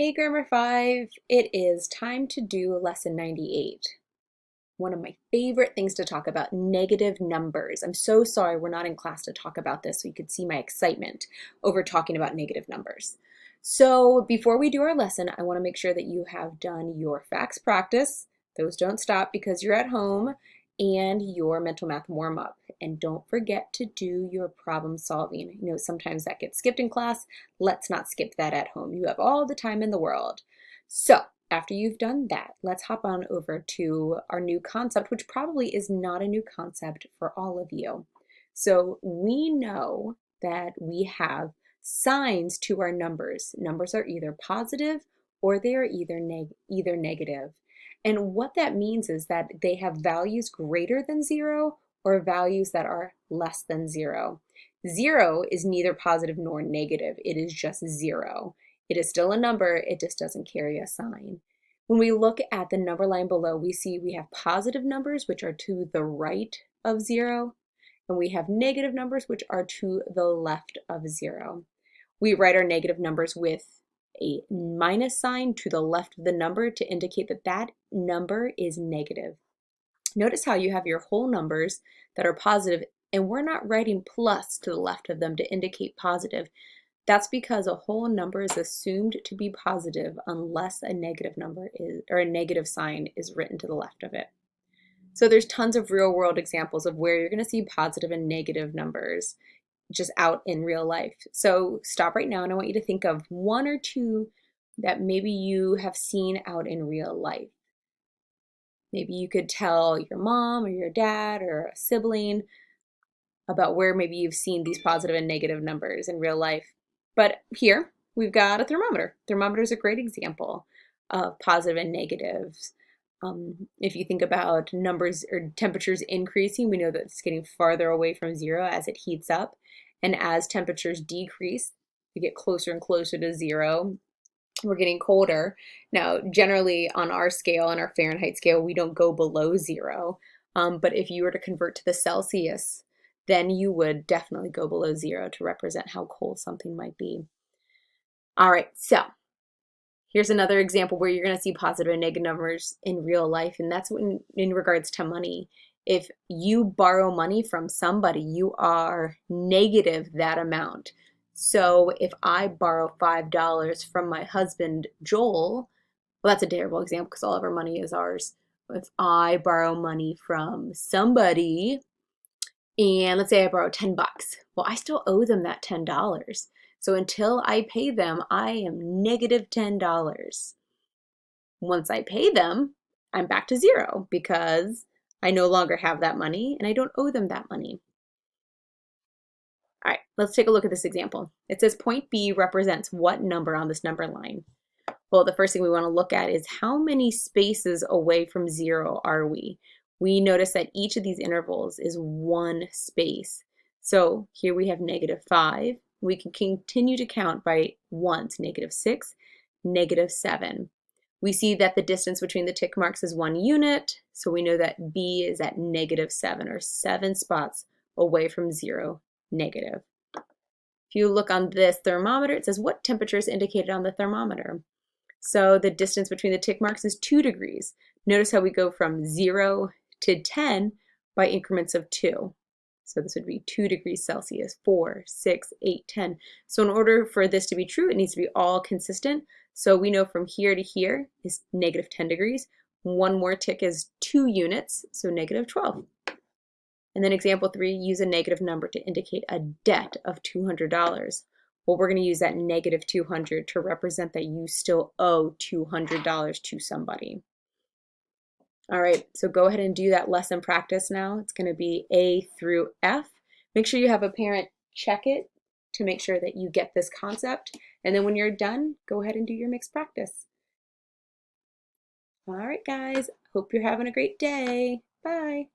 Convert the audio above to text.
Hey Grammar 5, it is time to do lesson 98. One of my favorite things to talk about, negative numbers. I'm so sorry we're not in class to talk about this so you could see my excitement over talking about negative numbers. So before we do our lesson, I want to make sure that you have done your facts practice. Those don't stop because you're at home, and your mental math warm-up. And don't forget to do your problem solving. You know, sometimes that gets skipped in class. Let's not skip that at home. You have all the time in the world. So after you've done that, let's hop on over to our new concept, which probably is not a new concept for all of you. So we know that we have signs to our numbers. Numbers are either positive or they are either negative. And what that means is that they have values greater than 0 or values that are less than 0. 0 is neither positive nor negative. It is just 0. It is still a number, it just doesn't carry a sign. When we look at the number line below, we see we have positive numbers, which are to the right of 0, and we have negative numbers, which are to the left of 0. We write our negative numbers with a minus sign to the left of the number to indicate that that number is negative. Notice how you have your whole numbers that are positive, and we're not writing plus to the left of them to indicate positive. That's because a whole number is assumed to be positive unless a negative number is, or a negative sign is written to the left of it. So there's tons of real world examples of where you're going to see positive and negative numbers just out in real life. So stop right now and I want you to think of one or two that maybe you have seen out in real life. Maybe you could tell your mom or your dad or a sibling about where maybe you've seen these positive and negative numbers in real life. But here we've got a thermometer. Thermometer is a great example of positive and negatives. If you think about numbers or temperatures increasing, we know that it's getting farther away from 0 as it heats up. And as temperatures decrease, we get closer and closer to 0. We're getting colder. Now, generally on our scale, on our Fahrenheit scale, we don't go below 0. But if you were to convert to the Celsius, then you would definitely go below 0 to represent how cold something might be. All right, so here's another example where you're going to see positive and negative numbers in real life, and that's in regards to money. If you borrow money from somebody, you are negative that amount. So if I borrow $5 from my husband, Joel, well, that's a terrible example because all of our money is ours. If I borrow money from somebody, and let's say I borrow 10 bucks, well, I still owe them that $10. So until I pay them, I am negative $10. Once I pay them, I'm back to 0 because I no longer have that money and I don't owe them that money. All right, let's take a look at this example. It says point B represents what number on this number line? Well, the first thing we want to look at is how many spaces away from 0 are we? We notice that each of these intervals is one space. So here we have -5. We can continue to count by ones, -6, -7. We see that the distance between the tick marks is 1 unit, so we know that B is at -7, or 7 spots away from 0, negative. If you look on this thermometer, it says what temperature is indicated on the thermometer. So the distance between the tick marks is 2 degrees. Notice how we go from 0 to 10 by increments of 2. So this would be 2 degrees Celsius, 4, 6, 8, 10. So in order for this to be true, it needs to be all consistent. So we know from here to here is -10 degrees. One more tick is 2 units, so -12. And then example 3, use a negative number to indicate a debt of $200. Well, we're going to use that -200 to represent that you still owe $200 to somebody. All right, so go ahead and do that lesson practice now. It's going to be A through F. Make sure you have a parent check it to make sure that you get this concept. And then when you're done, go ahead and do your mixed practice. All right, guys, hope you're having a great day. Bye.